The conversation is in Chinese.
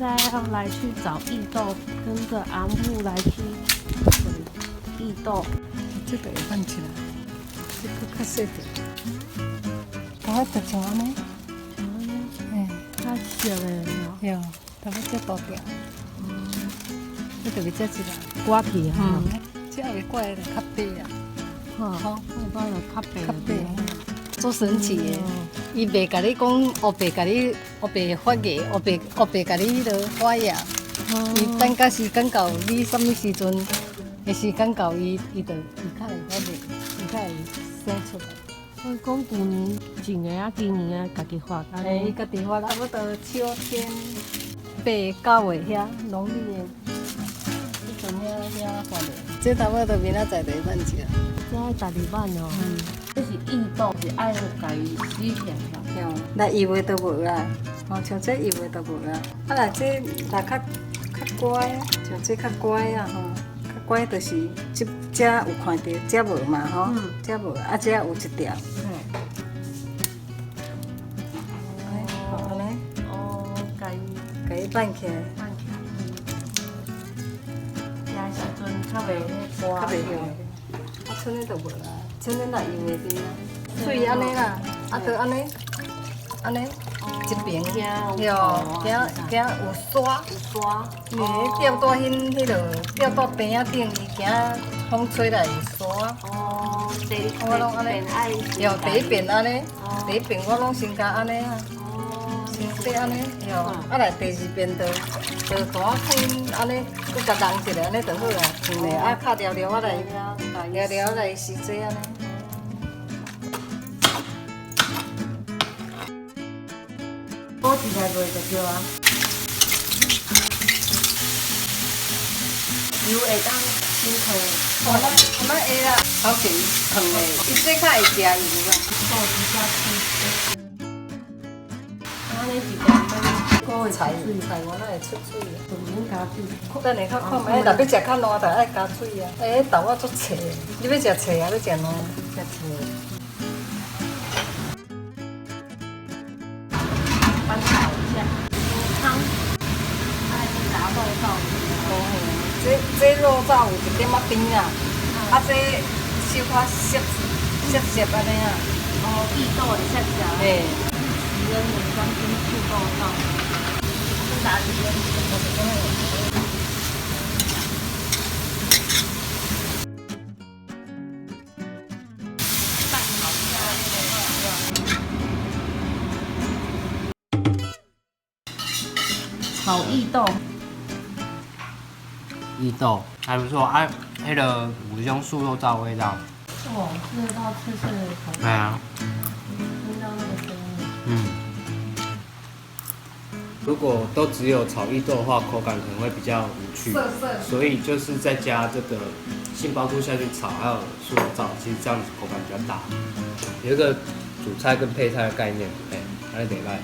在要来去找异豆，跟着阿木来去找异豆。这个会放起来，这个较细点。我就像安尼，嘿，较熟的有，差不多这大条。这特别这一个，刮皮啊，这后挂的较白啊，好，我把它较白较白。做神奇的，伊袂甲你讲黑白，甲你黑白发芽，黑白甲你迄个发芽。伊等到时间到，你什么时阵的时间到，伊较会发芽，伊较会生出来。所以讲旧年种的啊，今年啊，家己发。伊家己发，差不多秋天8、9月遐农历的，迄阵遐发的。这差不多明仔载就会放起来。这爱12万哦。这是异豆，是爱家己洗片片。那1月都无啦，像这1月都无啦。啊，那这较乖，像这较乖啊吼，较乖就是这有看到，这无嘛吼，这无，啊这有一条。安尼。哦，家己放起来。加时阵较袂迄刮。较袂用。啊，剩的就无啦，剩的若用的滴，水安尼啦，啊，就安尼，一边，行有刷，吊到迄落吊到边仔顶，伊行风吹来刷。哦，我拢安尼，有第一遍安尼，第一遍我拢先甲安尼啊，先洗安尼，有，啊来第二遍就给我看安尼，佮甲弄一下安尼就好啦，对，啊敲了了我来洗洗安尼。保持来卖就对啊。油会当先开，我那会啦，好便宜，烫的，伊这较会食油啦。做一下吃。安尼是讲个菜我那会出水啊。就唔免加水。等下较看卖，若要食较烂，就爱加水啊。迄豆仔足脆，你要食脆啊？要食烂？食脆。翻炒一下，汤，爱去拿肉燥。这肉燥有一点仔甜啊，啊这小可涩安尼啊。哦，异豆的下下。嘿。食人的香精醋豆燥，这打几根？拌好一下炒异豆。异豆还不错，啊，迄个有种素肉燥味道。哦，吃得到脆脆的口对啊。听到那个声音。如果都只有炒异豆的话，口感可能会比较无趣。所以就是再加这个杏鲍菇下去炒，还有素肉燥，其实这样子口感比较大，有一个主菜跟配菜的概念，哎，还得来。